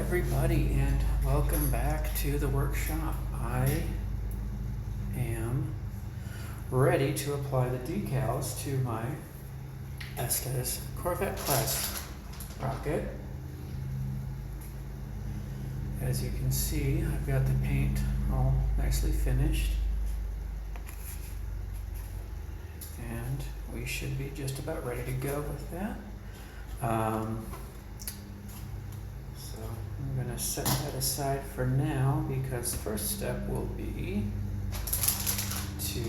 everybody, and welcome back to the workshop. I am ready to apply the decals to my Estes Corvette class rocket. As you can see, I've got the paint all nicely finished, and we should be just about ready to go with that. So I'm going to set that aside for now, because the first step will be to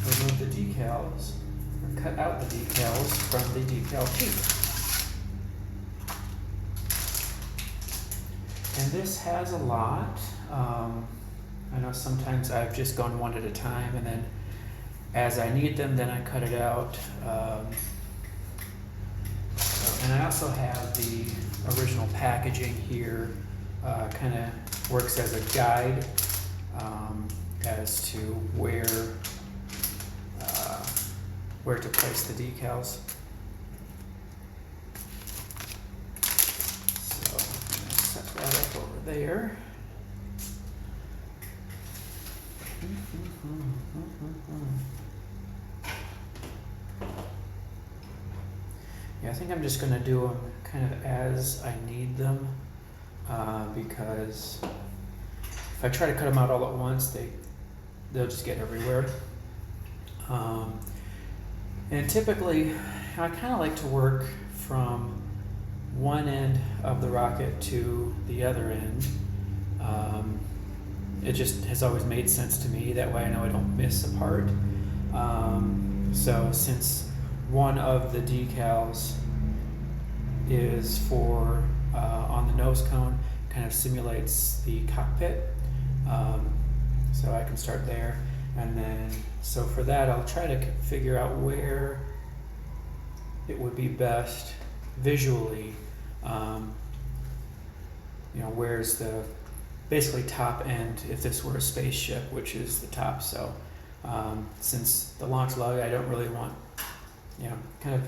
remove the decals, or cut out the decals from the decal sheet. And this has a lot. I know sometimes I've just gone one at a time, and then as I need them, then I cut it out. And I also have the original packaging here, kind of works as a guide as to where to place the decals. So I'm going to set that up over there. Yeah, I think I'm just going to do them kind of as I need them, because if I try to cut them out all at once, they'll just get everywhere. And typically, I kind of like to work from one end of the rocket to the other end. It just has always made sense to me. That way I know I don't miss a part. So since one of the decals is for on the nose cone, kind of simulates the cockpit, so I can start there. And then, so for that, I'll try to figure out where it would be best visually. Where's the basically top end if this were a spaceship, which is the top. So since the launch lug, I don't really want, kind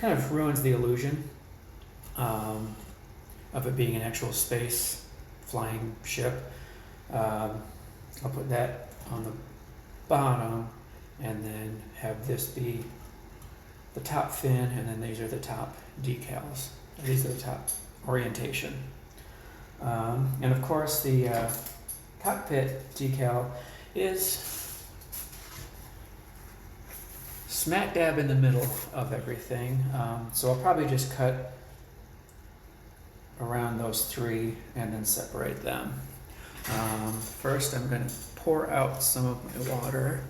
of ruins the illusion of it being an actual space flying ship. I'll put that on the bottom, and then have this be the top fin, and then these are the top decals. These are the top orientation. And of course the cockpit decal is smack dab in the middle of everything. So I'll probably just cut around those three and then separate them. First I'm going to pour out some of my water.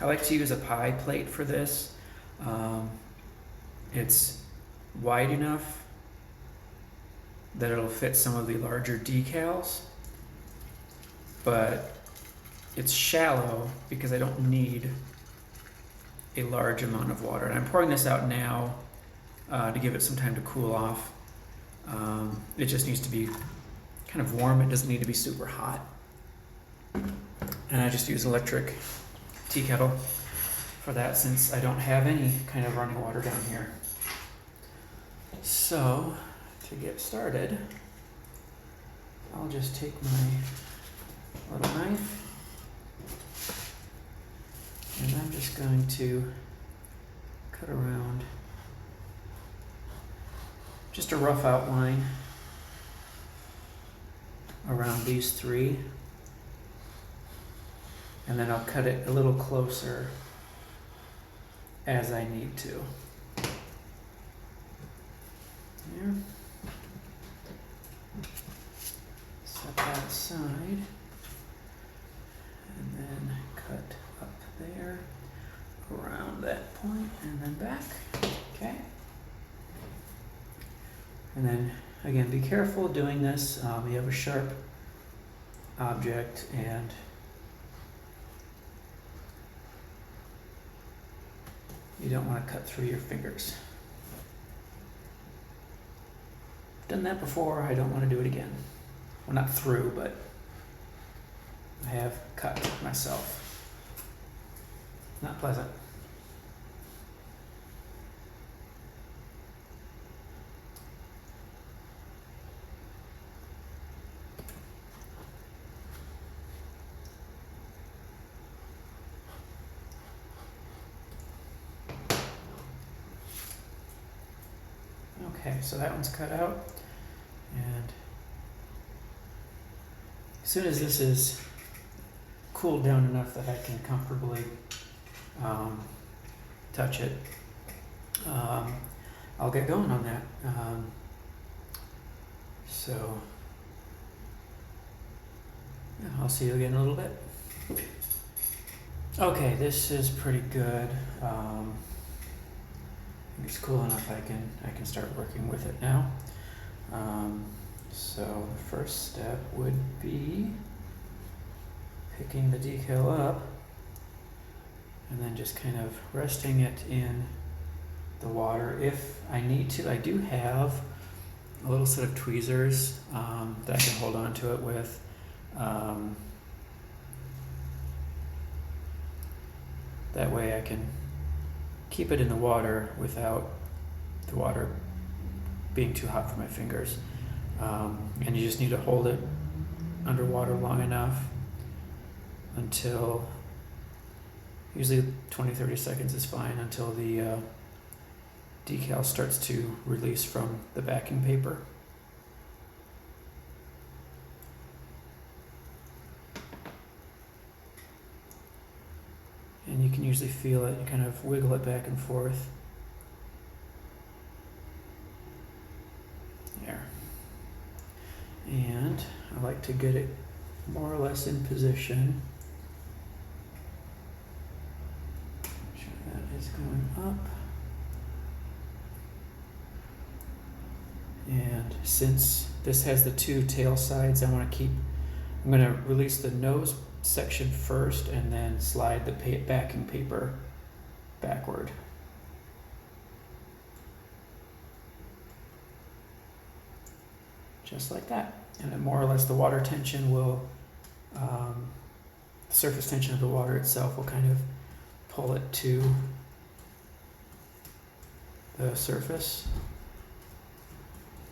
I like to use a pie plate for this. It's wide enough that it'll fit some of the larger decals, but it's shallow because I don't need a large amount of water. And I'm pouring this out now to give it some time to cool off. It just needs to be kind of warm. It doesn't need to be super hot. And I just use electric tea kettle for that, since I don't have any kind of running water down here. So to get started, I'll just take my little knife, and I'm just going to cut around just a rough outline around these three, and then I'll cut it a little closer as I need to. There. Set that aside, and then cut up there around that point, and then back. Okay. And then again, be careful doing this. You have a sharp object, and you don't want to cut through your fingers. Done that before, I don't want to do it again. Well, not through, but I have cut myself. Not pleasant. Okay, so that one's cut out, and as soon as this is cooled down enough that I can comfortably touch it, I'll get going on that. So yeah, I'll see you again in a little bit. Okay, this is pretty good. It's cool enough I can start working with it now. So the first step would be picking the decal up and then just kind of resting it in the water if I need to. I do have a little set of tweezers that I can hold on to it with. That way I can keep it in the water without the water being too hot for my fingers. And you just need to hold it underwater long enough until, usually 20-30 seconds is fine, until the decal starts to release from the backing paper. And you can usually feel it, you kind of wiggle it back and forth. There. And I like to get it more or less in position. Make sure that is going up. And since this has the two tail sides, I'm going to release the nose section first and then slide the backing paper backward. Just like that. And then more or less the water tension will, the surface tension of the water itself will kind of pull it to the surface.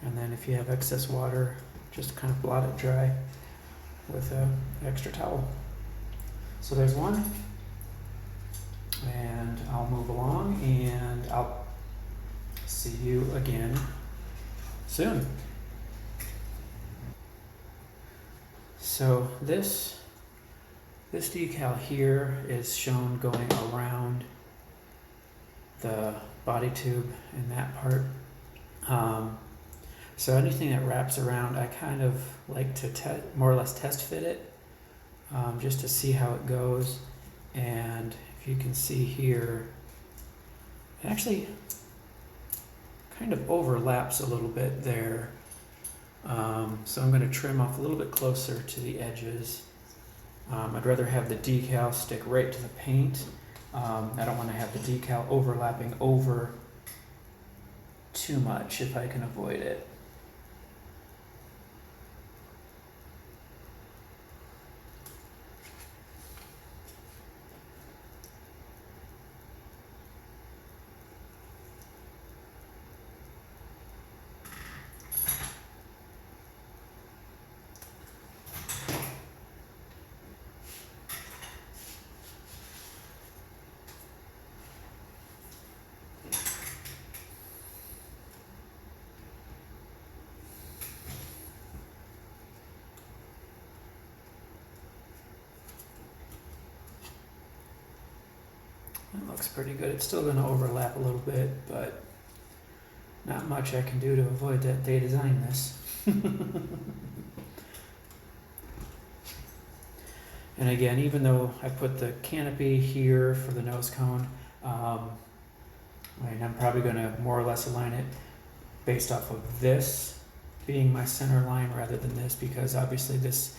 And then if you have excess water, just kind of blot it dry with an extra towel. So there's one, and I'll move along and I'll see you again soon. So this decal here is shown going around the body tube in that part. So anything that wraps around, I kind of like to more or less test fit it, just to see how it goes. And if you can see here, it actually kind of overlaps a little bit there. So I'm going to trim off a little bit closer to the edges. I'd rather have the decal stick right to the paint. I don't want to have the decal overlapping over too much if I can avoid it. That looks pretty good. It's still going to overlap a little bit, but not much I can do to avoid that. They designed this. And again, even though I put the canopy here for the nose cone, I'm probably going to more or less align it based off of this being my center line rather than this, because obviously this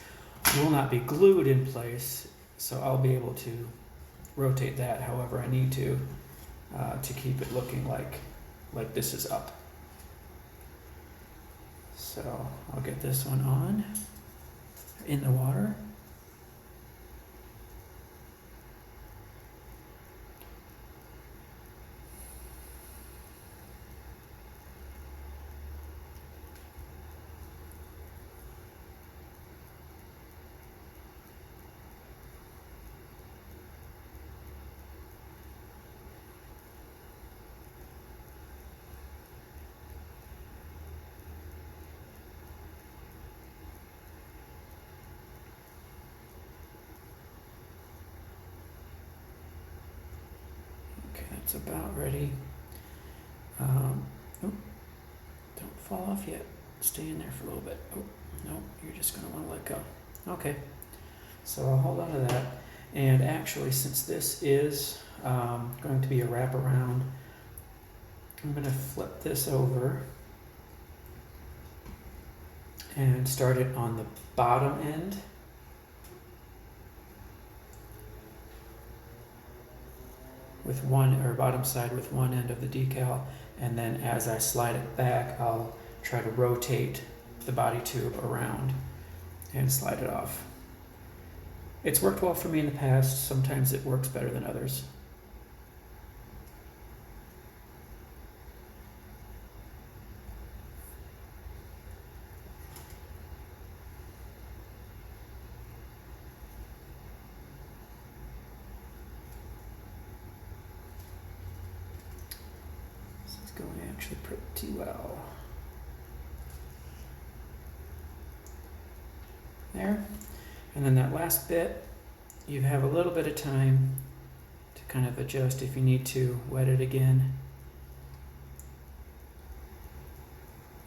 will not be glued in place, so I'll be able to rotate that however I need to keep it looking like this is up. So I'll get this one on in the water. that's about ready. Oh, don't fall off yet. Stay in there for a little bit. Oh, no, you're just going to want to let go. Okay, so I'll hold on to that. And actually, since this is going to be a wraparound, I'm going to flip this over and start it on the bottom end. With one, or bottom side with one end of the decal, and then as I slide it back, I'll try to rotate the body tube around and slide it off. It's worked well for me in the past. Sometimes it works better than others. This is going actually pretty well. There. And then that last bit, you have a little bit of time to kind of adjust if you need to, wet it again.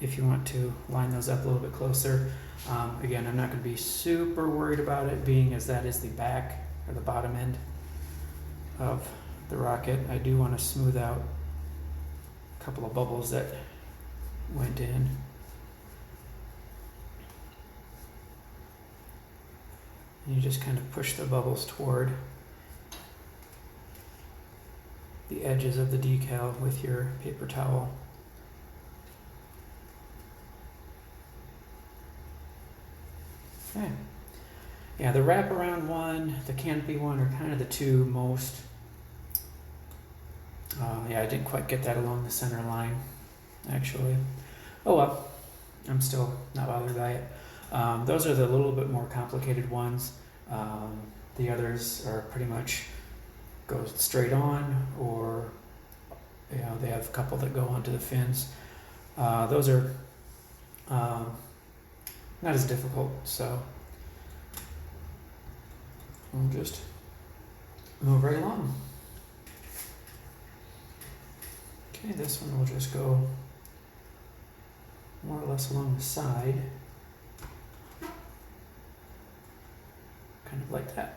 If you want to line those up a little bit closer. Again, I'm not going to be super worried about it being as that is the back or the bottom end of the rocket. I do want to smooth out a couple of bubbles that went in. You just kind of push the bubbles toward the edges of the decal with your paper towel. Okay. Yeah, the wraparound one, the canopy one are kind of the two most, yeah, I didn't quite get that along the center line, actually. Oh well, I'm still not bothered by it. Those are the little bit more complicated ones. The others are pretty much go straight on, or you know, they have a couple that go onto the fins. Those are not as difficult, so we'll just move right along. Okay, this one will just go more or less along the side. Kind of like that.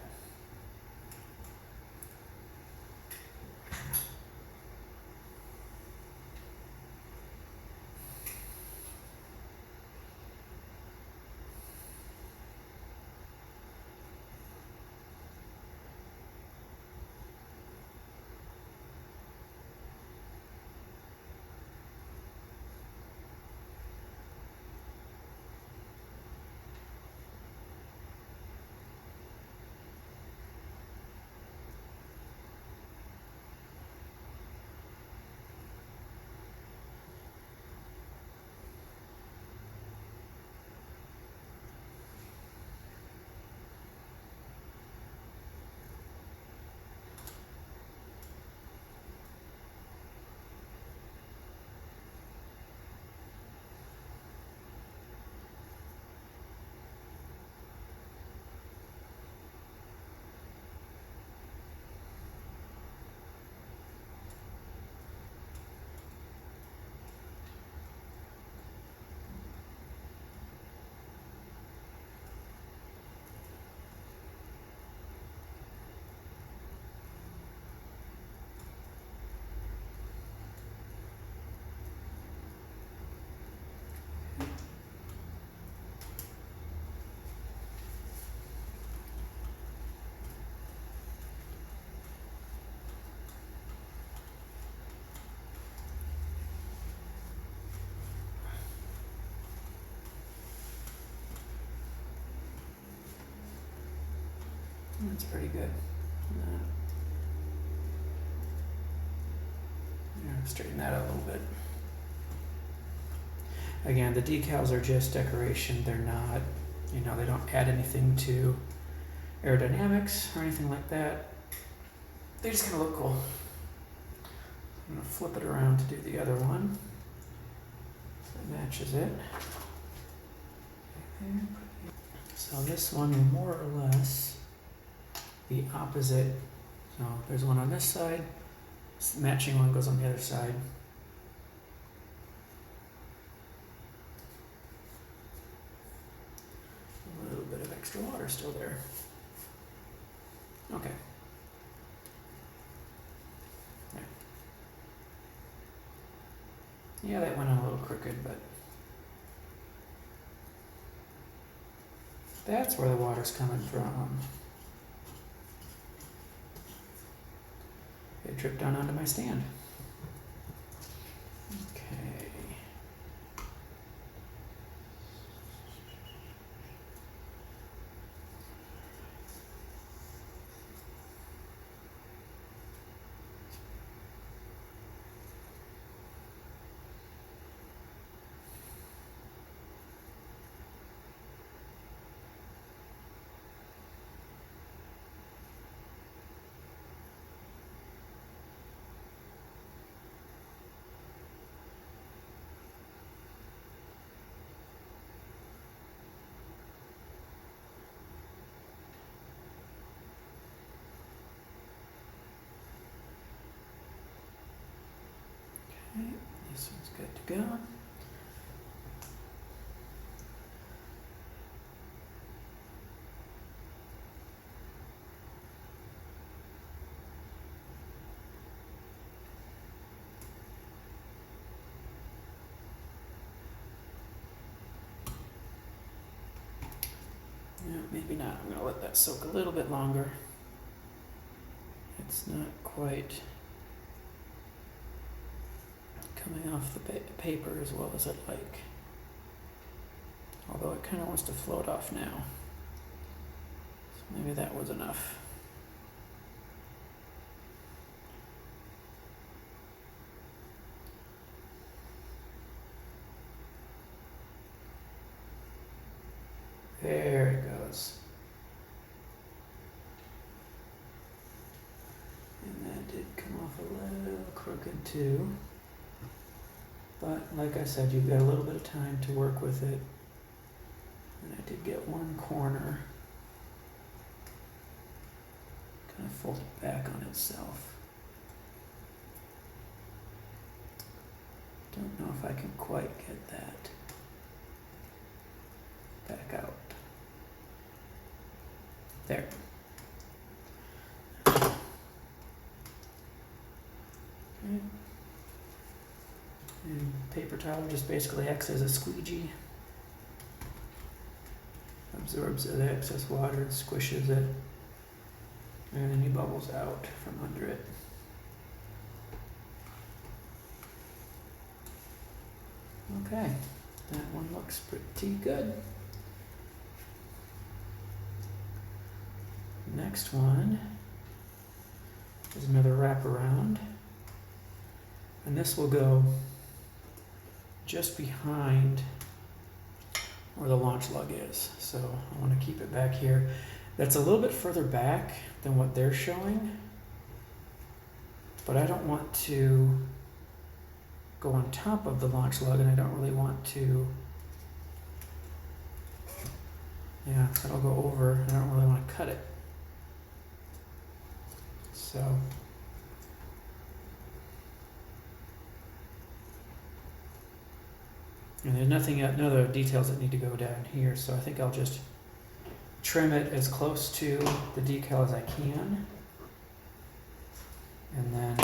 That's pretty good. Yeah, straighten that out a little bit. Again, the decals are just decoration. They're not, you know, they don't add anything to aerodynamics or anything like that. They just kind of look cool. I'm going to flip it around to do the other one. So it matches it. So this one will more or less be opposite. So there's one on this side Matching one goes on the other side. A little bit of extra water still there. Okay. Right. Yeah, that went on a little crooked, but that's where the water's coming from. It dripped down onto my stand. Okay. Okay, this one's good to go. No, maybe not. I'm going to let that soak a little bit longer. It's not quite coming off the paper as well as I'd like. Although it kind of wants to float off now. So maybe that was enough. There it goes. And that did come off a little crooked too. But like I said, you've got a little bit of time to work with it. And I did get one corner kind of folded back on itself. Don't know if I can quite get that back out. There. Okay. And paper towel just basically acts as a squeegee. Absorbs the excess water and squishes it. And any bubbles out from under it. Okay, that one looks pretty good. Next one is another wraparound, and this will go just behind where the launch lug is. So I want to keep it back here. That's a little bit further back than what they're showing, but I don't want to go on top of the launch lug, and I don't really want to, yeah, that'll go over. I don't really want to cut it. So and there's no other details that need to go down here, so I think I'll just trim it as close to the decal as I can, and then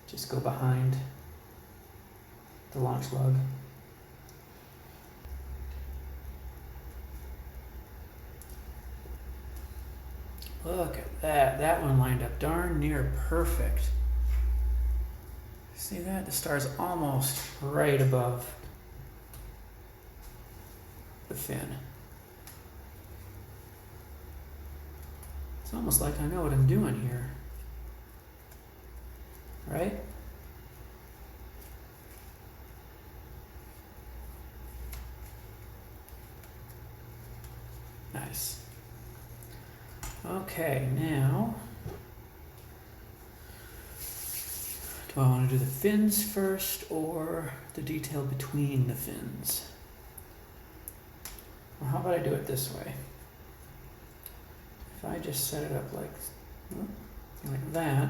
just go behind the launch lug. Look at that. That one lined up darn near perfect. See that? The star's almost right above the fin. It's almost like I know what I'm doing here. Right? Nice. Okay, now, do I want to do the fins first or the detail between the fins? Well, how about I do it this way? If I just set it up like that,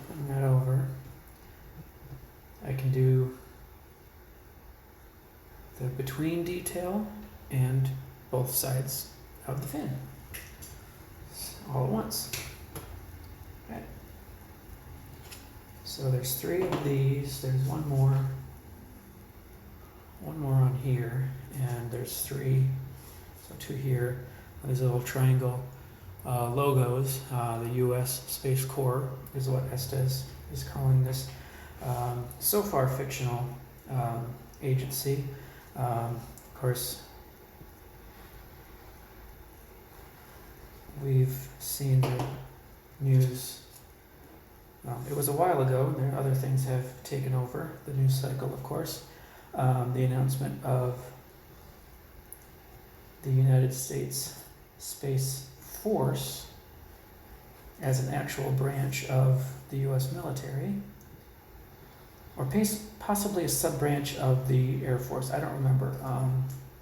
bring that over. I can do the between detail and both sides of the fin all at once. Okay. So there's 3 of these, there's one more on here, and there's 3, so 2 here. There's a little triangle logos. The U.S. Space Corps is what Estes is calling this so far fictional agency. Of course, we've seen the news. It was a while ago, and there other things have taken over the news cycle, of course. The announcement of the United States Space Force as an actual branch of the U.S. military, or possibly a sub-branch of the Air Force. I don't remember.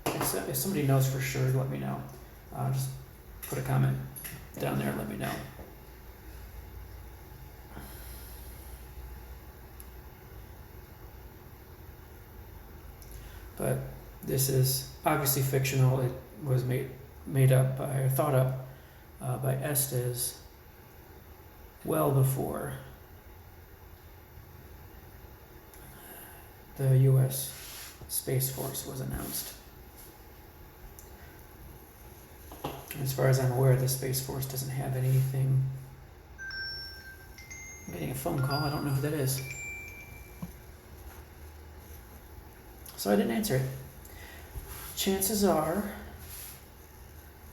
If somebody knows for sure, let me know. Just put a comment down there and let me know. But this is obviously fictional. It was thought up by Estes well before the U.S. Space Force was announced. As far as I'm aware, the Space Force doesn't have anything. I'm getting a phone call. I don't know who that is. So I didn't answer it. Chances are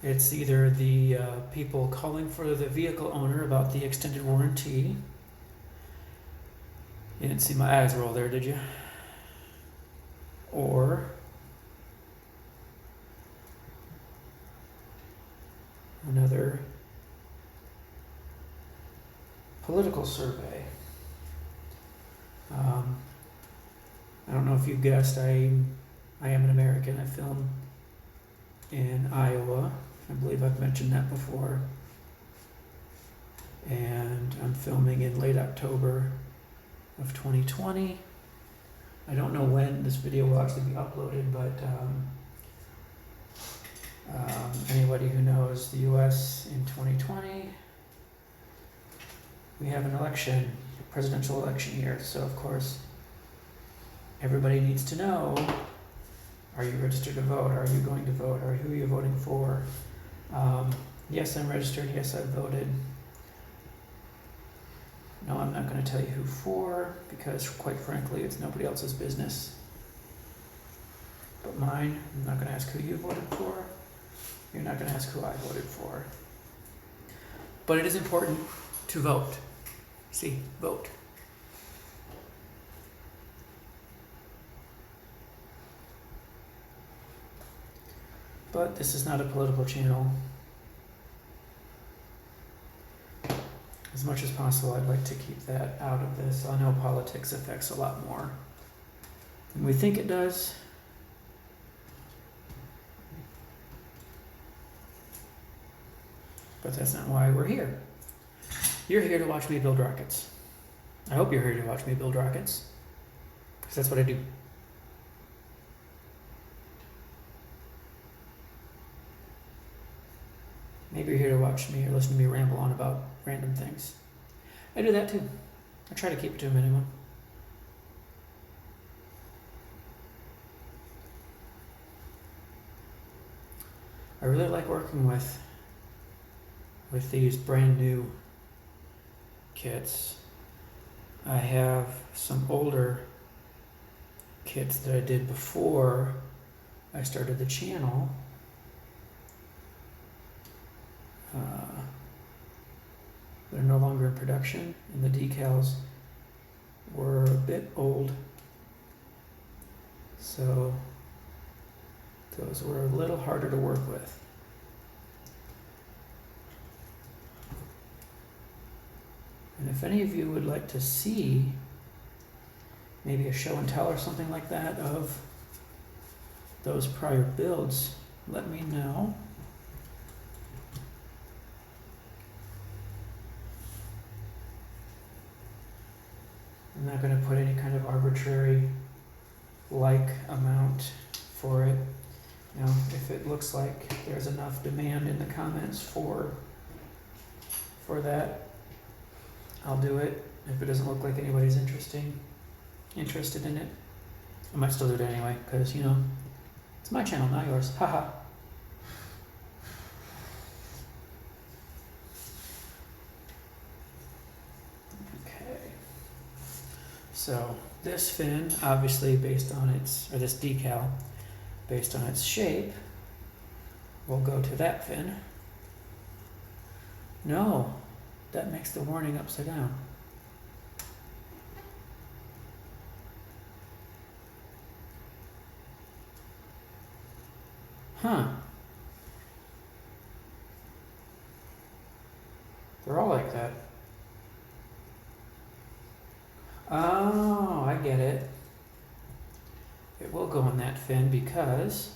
it's either the people calling for the vehicle owner about the extended warranty. You didn't see my eyes roll there, did you? Or another political survey. I don't know if you guessed, I am an American. I film in Iowa. I believe I've mentioned that before. And I'm filming in late October of 2020. I don't know when this video will actually be uploaded, but anybody who knows the US in 2020, we have an election, a presidential election year. So of course, everybody needs to know, are you registered to vote? Are you going to vote? Or who are you voting for? Yes, I'm registered. Yes, I voted. No, I'm not going to tell you who for, because quite frankly, it's nobody else's business but mine. I'm not going to ask who you voted for. You're not going to ask who I voted for. But it is important to vote. See, vote. But this is not a political channel. As much as possible, I'd like to keep that out of this. I know politics affects a lot more than we think it does. But that's not why we're here. You're here to watch me build rockets. I hope you're here to watch me build rockets, because that's what I do. Maybe you're here to watch me or listen to me ramble on about random things. I do that too. I try to keep it to a minimum. I really like working with these brand new kits. I have some older kits that I did before I started the channel. They're no longer in production, and the decals were a bit old, so those were a little harder to work with. And if any of you would like to see maybe a show and tell or something like that of those prior builds, let me know. I'm not going to put any kind of arbitrary like amount for it. You know, if it looks like there's enough demand in the comments for that, I'll do it. If it doesn't look like anybody's interested in it, I might still do it anyway, because, you know, it's my channel, not yours. Haha. Okay. So this fin, obviously based on its, or this decal, based on its shape, will go to that fin. No, that makes the warning upside down. Huh. They're all like that. Oh, I get it. It will go on that fin because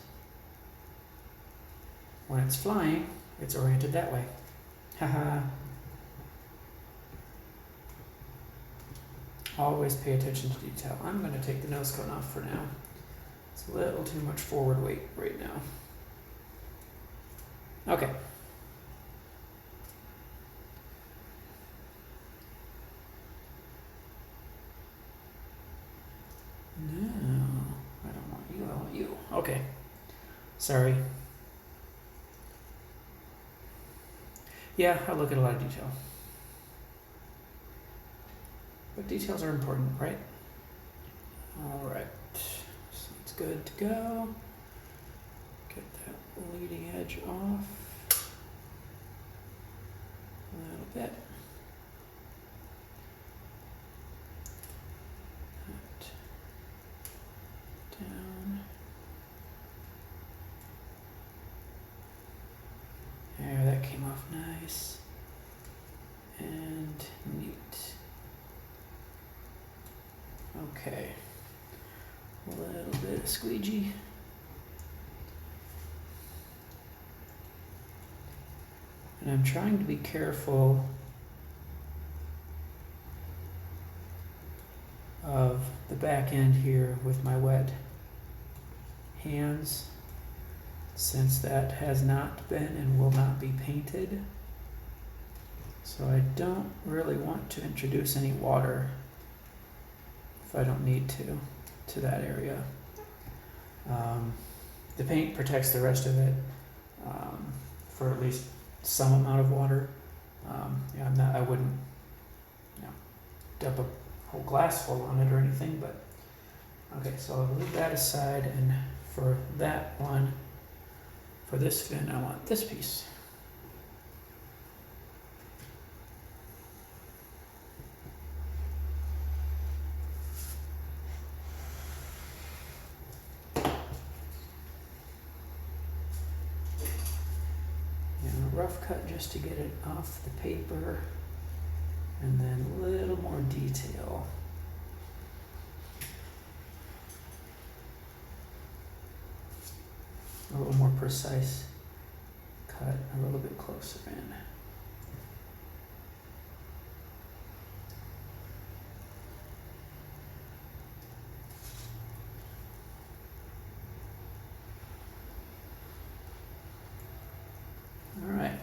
when it's flying, it's oriented that way. Haha. Always pay attention to detail. I'm going to take the nose cone off for now. It's a little too much forward weight right now. Okay. No, I don't want you, I want you. Okay. Sorry. Yeah, I look at a lot of detail. But details are important, right? Alright. So it's good to go. Get that leading edge off a little bit. That down. There, that came off nice and neat. Okay, a little bit of squeegee. And I'm trying to be careful of the back end here with my wet hands, since that has not been and will not be painted. So I don't really want to introduce any water, if I don't need to that area. The paint protects the rest of it for at least some amount of water. Yeah, I wouldn't, you know, dump a whole glass full on it or anything, but okay, so I'll leave that aside, and for that one, for this fin, I want this piece. Rough cut just to get it off the paper, and then a little more detail. A little more precise cut, a little bit closer in. Alright.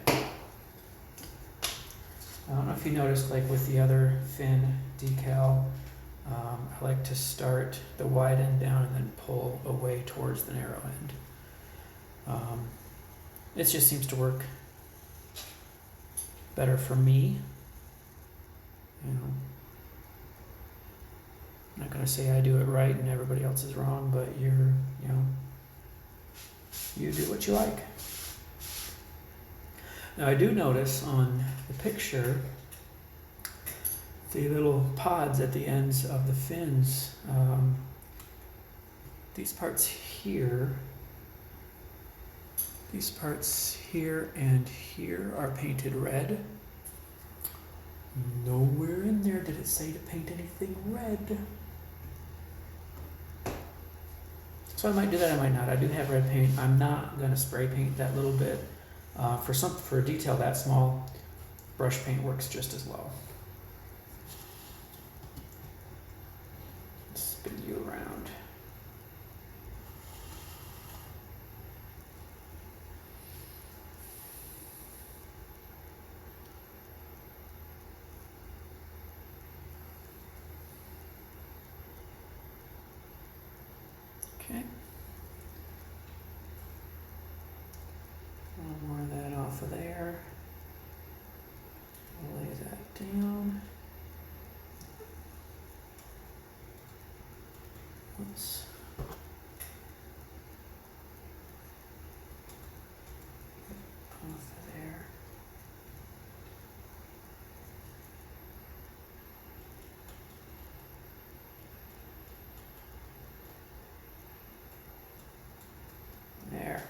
I don't know if you noticed, like with the other fin decal, I like to start the wide end down and then pull away towards the narrow end. It just seems to work better for me. You know, I'm not going to say I do it right and everybody else is wrong, but you know, you do what you like. Now I do notice on the picture the little pods at the ends of the fins. These parts here and here are painted red. Nowhere in there did it say to paint anything red. So I might do that, I might not. I do have red paint. I'm not going to spray paint that little bit. For a detail that small, brush paint works just as well. Okay. A little more of that off of there. Lay that down. Oops. Off of there. There.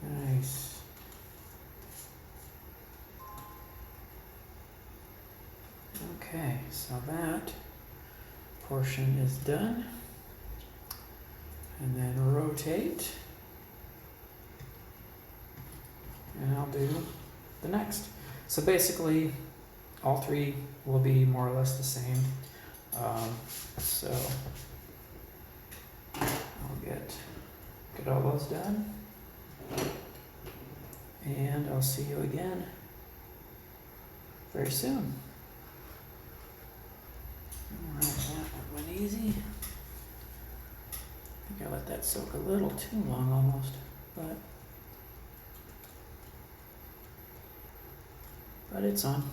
Nice. Okay, so that portion is done. And then rotate. And I'll do the next. So basically, all three will be more or less the same. So I'll get all those done. And I'll see you again very soon. Alright, that went easy. I think I let that soak a little too long almost, but it's on.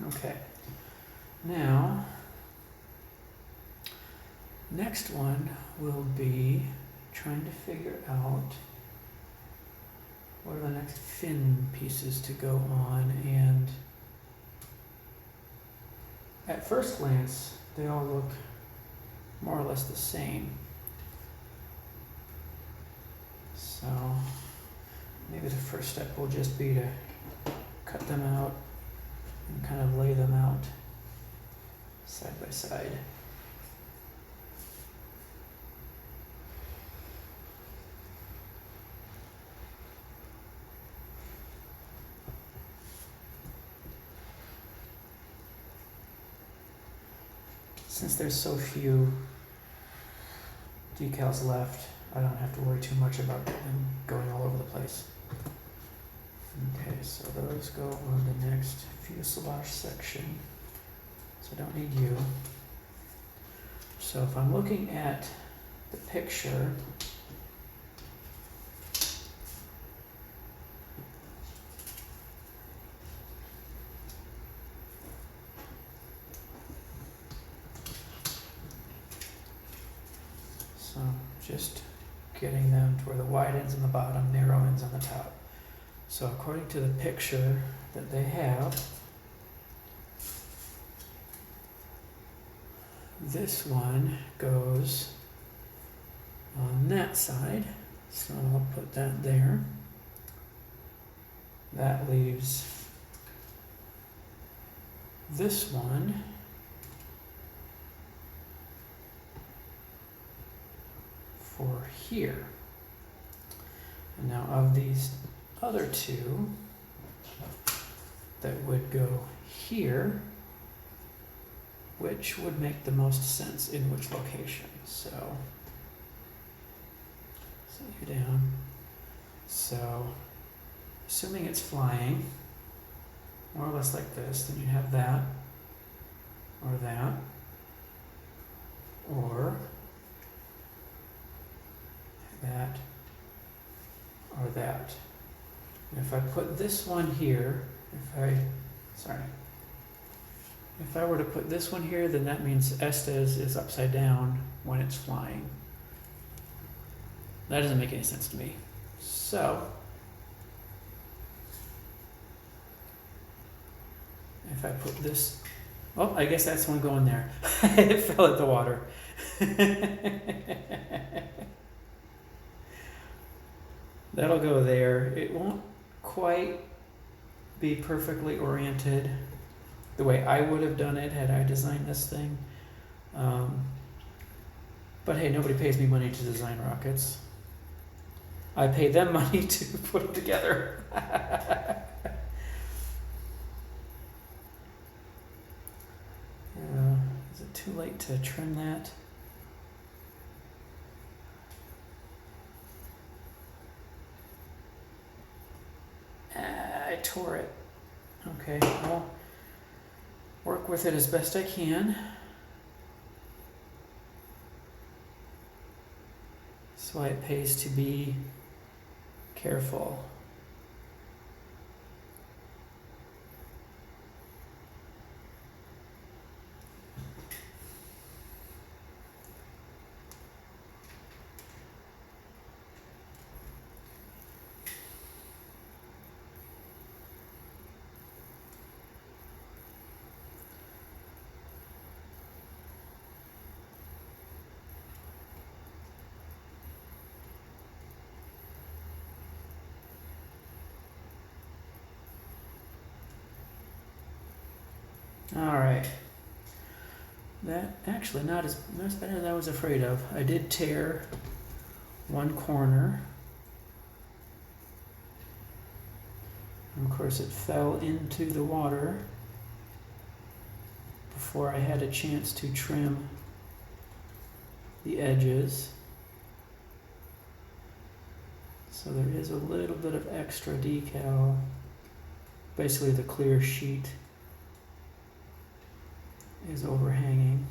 Okay. Now, next one will be trying to figure out what are the next fin pieces to go on, and at first glance, they all look more or less the same. So maybe the first step will just be to cut them out and kind of lay them out side by side. Since there's so few decals left, I don't have to worry too much about them going all over the place. Okay, so those go on the next fuselage section. So I don't need you. So if I'm looking at the picture, so just getting them to where the wide end's on the bottom, narrow end's on the top. So according to the picture that they have, this one goes on that side, so I'll put that there. That leaves this one for here. And now of these other two that would go here, which would make the most sense in which location? So set you down. So assuming it's flying, more or less like this, then you have that, or that, or that, or that. And if I put this one here, if I were to put this one here, then that means Estes is upside down when it's flying. That doesn't make any sense to me. So, if I put this, oh, I guess that's one going there. It fell at the water. That'll go there. It won't quite be perfectly oriented the way I would have done it had I designed this thing. But hey, nobody pays me money to design rockets. I pay them money to put them together. Is it too late to trim that? I tore it. Okay, I'll work with it as best I can. That's why it pays to be careful. All right. That actually not as bad as I was afraid of. I did tear one corner. And of course it fell into the water before I had a chance to trim the edges. So there is a little bit of extra decal. Basically the clear sheet is overhanging.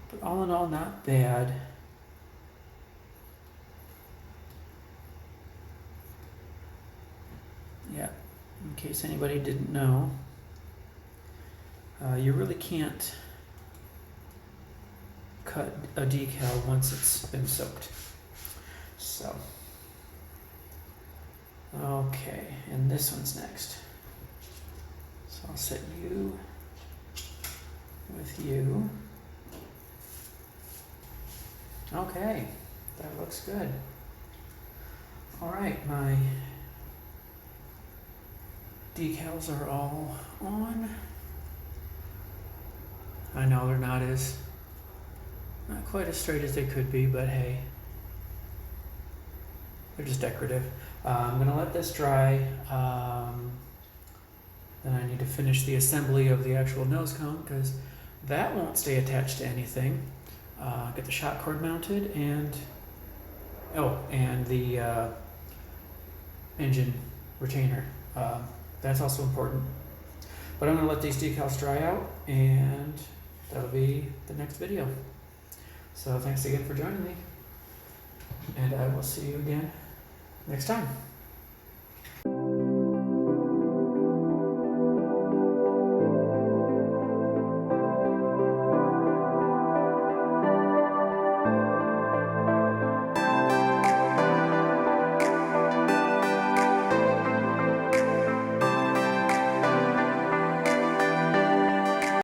But all in all, not bad. Yeah, in case anybody didn't know, you really can't cut a decal once it's been soaked. So, okay, and this one's next. So I'll set you with you. Okay, that looks good. All right, my decals are all on. I know they're not quite as straight as they could be, but hey, they're just decorative. I'm gonna let this dry. Then I need to finish the assembly of the actual nose cone because that won't stay attached to anything. Get the shock cord mounted and the engine retainer. That's also important. But I'm going to let these decals dry out and that'll be the next video. So thanks again for joining me and I will see you again next time.